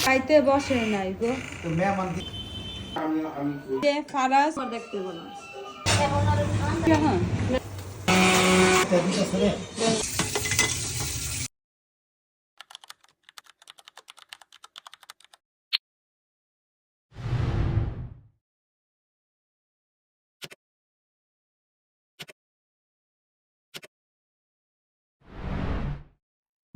খাইতে বসে নাই গো ফারাজ দেখতে বলো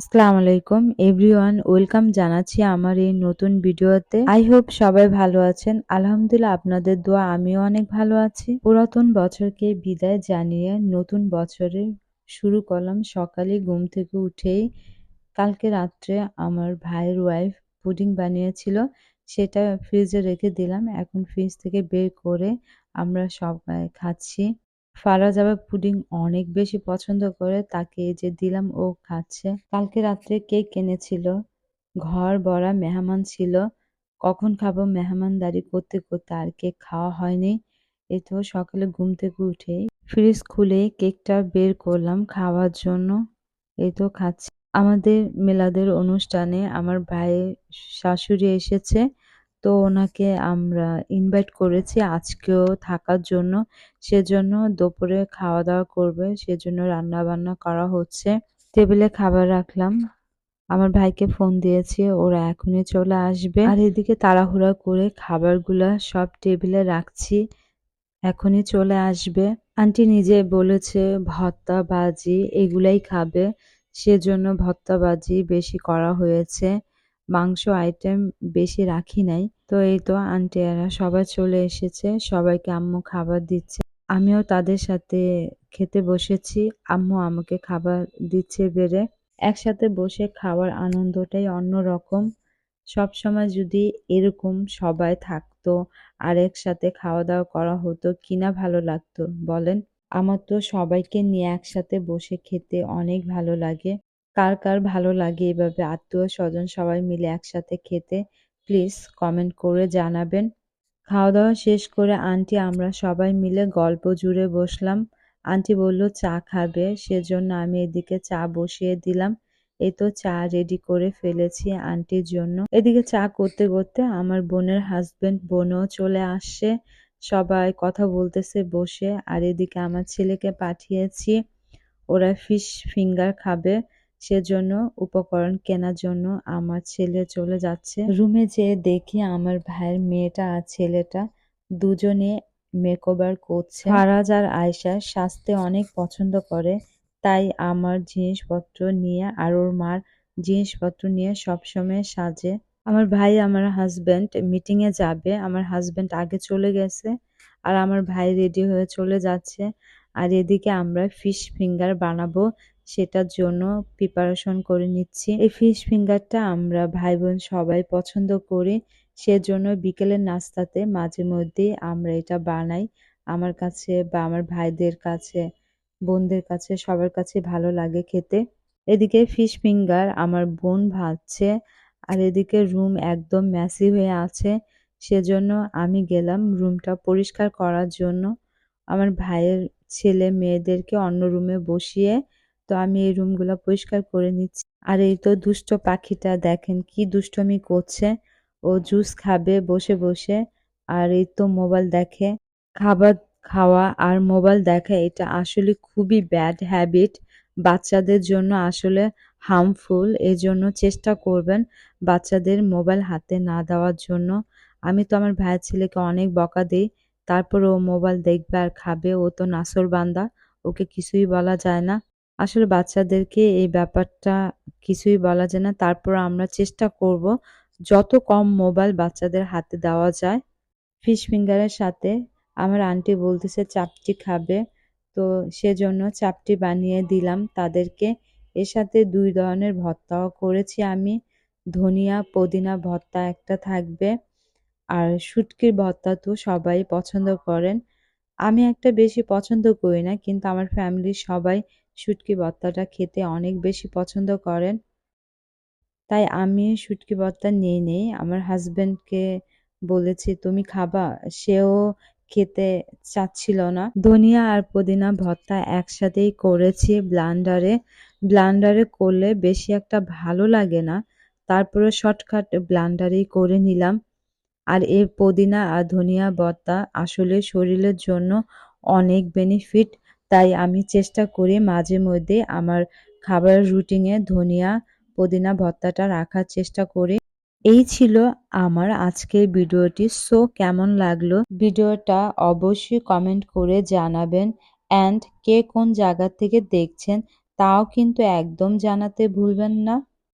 আসসালামু আলাইকুম এভরিওয়ান, ওয়েলকাম জানাচ্ছি আমার এই নতুন ভিডিওতে। আই হোপ সবাই ভালো আছেন। আলহামদুলিল্লাহ, আপনাদের দোয়া আমিও অনেক ভালো আছি। পুরাতন বছরকে বিদায় জানিয়ে নতুন বছরে শুরু করলাম সকালে ঘুম থেকে উঠেই। কালকে রাত্রে আমার ভাইয়ের ওয়াইফ পুডিং বানিয়েছিল, সেটা ফ্রিজে রেখে দিলাম। এখন ফ্রিজ থেকে বের করে আমরা সবাই খাচ্ছি। ফারাজ আবার পুডিং অনেক বেশি পছন্দ করে, তাকে এই যে দিলাম, ও খাচ্ছে। কালকে রাত্রে কেক এনেছিল, ঘর ভরা মেহমান ছিল। কখন খাবো মেহমানদারি করতে করতে আর কেক খাওয়া হয়নি। এই তো সকালে ঘুম থেকে উঠে ফ্রিজ খুলে কেকটা বের করলাম খাওয়ার জন্য। এই তো খাচ্ছি। আমাদের মিলাদের অনুষ্ঠানে আমার ভাইয়ের শাশুড়ি এসেছে, তো ওনাকে আমরা ইনভাইট করেছি আজকেও থাকার জন্য। সেজন্য দুপুরে খাওয়া দাওয়া করবে, সেজন্য রান্না বান্না করা হচ্ছে। টেবিলে খাবার রাখলাম, আমার ভাইকে ফোন দিয়েছি, ওরা এখনই চলে আসবে। আর এদিকে তাড়াহুড়া করে খাবারগুলা সব টেবিলে রাখছি, এখনই চলে আসবে। আন্টি নিজে বলেছে ভর্তা ভাজি এগুলাই খাবে, সেজন্য ভর্তা ভাজি বেশি করা হয়েছে, মাংস আইটেম বেশি রাখি নাই। তো এই তো আন্টি এরা সবাই চলে এসেছে, সবাইকে আম্মু খাবার দিচ্ছে। আমিও তাদের সাথে খেতে বসেছি, আম্মু আমাকে খাবার দিচ্ছে বেড়ে। একসাথে বসে খাওয়ার আনন্দটাই অন্যরকম। সবসময় যদি এরকম সবাই থাকতো আর একসাথে খাওয়া দাওয়া করা হতো, কিনা ভালো লাগতো বলেন। আমার তো সবাইকে নিয়ে একসাথে বসে খেতে অনেক ভালো লাগে। কার কার ভালো লাগে এভাবে আত্মীয় স্বজন সবাই মিলে একসাথে খেতে, প্লিজ কমেন্ট করে জানাবেন। খাওয়া দাওয়া শেষ করে আন্টি আমরা সবাই মিলে গল্প জুড়ে বসলাম। আন্টি বলল চা খাবে, সেজন্য আমি এদিকে চা বসিয়ে দিলাম। এই তো চা রেডি করে ফেলেছি আন্টির জন্য। এদিকে চা করতে করতে আমার বোনের হাজবেন্ড বোনও চলে আসছে, সবাই কথা বলতেছে বসে। আর এদিকে আমার ছেলেকে পাঠিয়েছি, ওরা ফিশ ফিঙ্গার খাবে, সেজন্য উপকরণ কেনার জন্য আমার ছেলে চলে যাচ্ছে। রুমে যেয়ে দেখি আমার ভাইয়ের মেয়েটা আর ছেলেটা দুজনে মেকওভার করছে। ফারাজ আর আয়শা সাজতে অনেক পছন্দ করে, তাই আমার জিনিসপত্র নিয়ে আর ওর মার জিনিসপত্র নিয়ে সবসময় সাজে। আমার ভাই আমার হাজবেন্ড মিটিং এ যাবে, আমার হাজবেন্ড আগে চলে গেছে আর আমার ভাই রেডি হয়ে চলে যাচ্ছে। আর এদিকে আমরা ফিশ ফিঙ্গার বানাবো, সেটার জন্য প্রিপারেশন করে নিচ্ছি। এই ফিশ ফিঙ্গারটা আমরা ভাই বোন সবাই পছন্দ করি, সেজন্য বিকেলের নাস্তাতে মাঝে মধ্যেই আমরা এটা বানাই। আমার কাছে বা আমার ভাইদের কাছে, বোনদের কাছে, সবার কাছে ভালো লাগে খেতে। এদিকে ফিশ ফিঙ্গার আমার বোন ভাজছে, আর এদিকে রুম একদম মেসি হয়ে আছে, সেজন্য আমি গেলাম রুমটা পরিষ্কার করার জন্য। আমার ভাইয়ের ছেলে মেয়েদেরকে অন্য রুমে বসিয়ে তো আমি এই রুমগুলো পরিষ্কার করে নিচ্ছি। আর এই তো দুষ্ট পাখিটা দেখেন কি দুষ্টমি করছে, ও জুস খাবে বসে বসে আর এই তো মোবাইল দেখে। খাবার খাওয়া আর মোবাইল দেখা এটা আসলে খুবই ব্যাড হ্যাবিট, বাচ্চাদের জন্য আসলে হার্মফুল। এজন্য চেষ্টা করবেন বাচ্চাদের মোবাইল হাতে না দেওয়ার জন্য। আমি তো আমার ভাইয়ের ছেলেকে অনেক বকা দিই, তারপর ও মোবাইল দেখবে আর খাবে, ও তো নাছোড়বান্দা, ওকে কিছুই বলা যায় না। আসলে বাচ্চাদেরকে এই ব্যাপারটা কিছুই বলা যায় না, তারপর আমরা চেষ্টা করব যত কম মোবাইল বাচ্চাদের হাতে দেওয়া যায়। ফিশ ফিঙ্গারের সাথে আমার আন্টি বলতেছে চাপটি খাবে, তো সেজন্য চাপটি বানিয়ে দিলাম তাদেরকে। এর সাথে ২ ধরনের ভর্তাও করেছি আমি, ধনিয়া পুদিনা ভর্তা একটা থাকবে, আর শুটকির ভর্তা তো সবাই পছন্দ করেন। আমি একটা বেশি পছন্দ করি না, কিন্তু আমার ফ্যামিলির সবাই শুটকি ভর্তাটা খেতে অনেক বেশি পছন্দ করেন, তাই আমি শুটকি ভর্তা নিয়ে নেই। আমার হাজবেন্ডকে বলেছি তুমি খাবা, সেও খেতে চাচ্ছিল না। ধনিয়া আর পুদিনা ভর্তা একসাথেই করেছি ব্লান্ডারে, ব্লান্ডারে করলে বেশি একটা ভালো লাগে না, তারপরে শর্টকাট ব্লান্ডারেই করে নিলাম। আর এই পুদিনা আর ধনিয়া ভর্তা আসলে শরীরের জন্য অনেক বেনিফিট, তাই আমি চেষ্টা করি মাঝে মধ্যে আমার খাবার রুটিনে ধনিয়া পুদিনা ভর্তাটা রাখার চেষ্টা করি। এই ছিল আমার আজকের ভিডিওটি। সো কেমন লাগলো ভিডিওটা অবশ্যই কমেন্ট করে জানাবেন, অ্যান্ড কে কোন জায়গা থেকে দেখছেন তাও কিন্তু একদম জানাতে ভুলবেন না।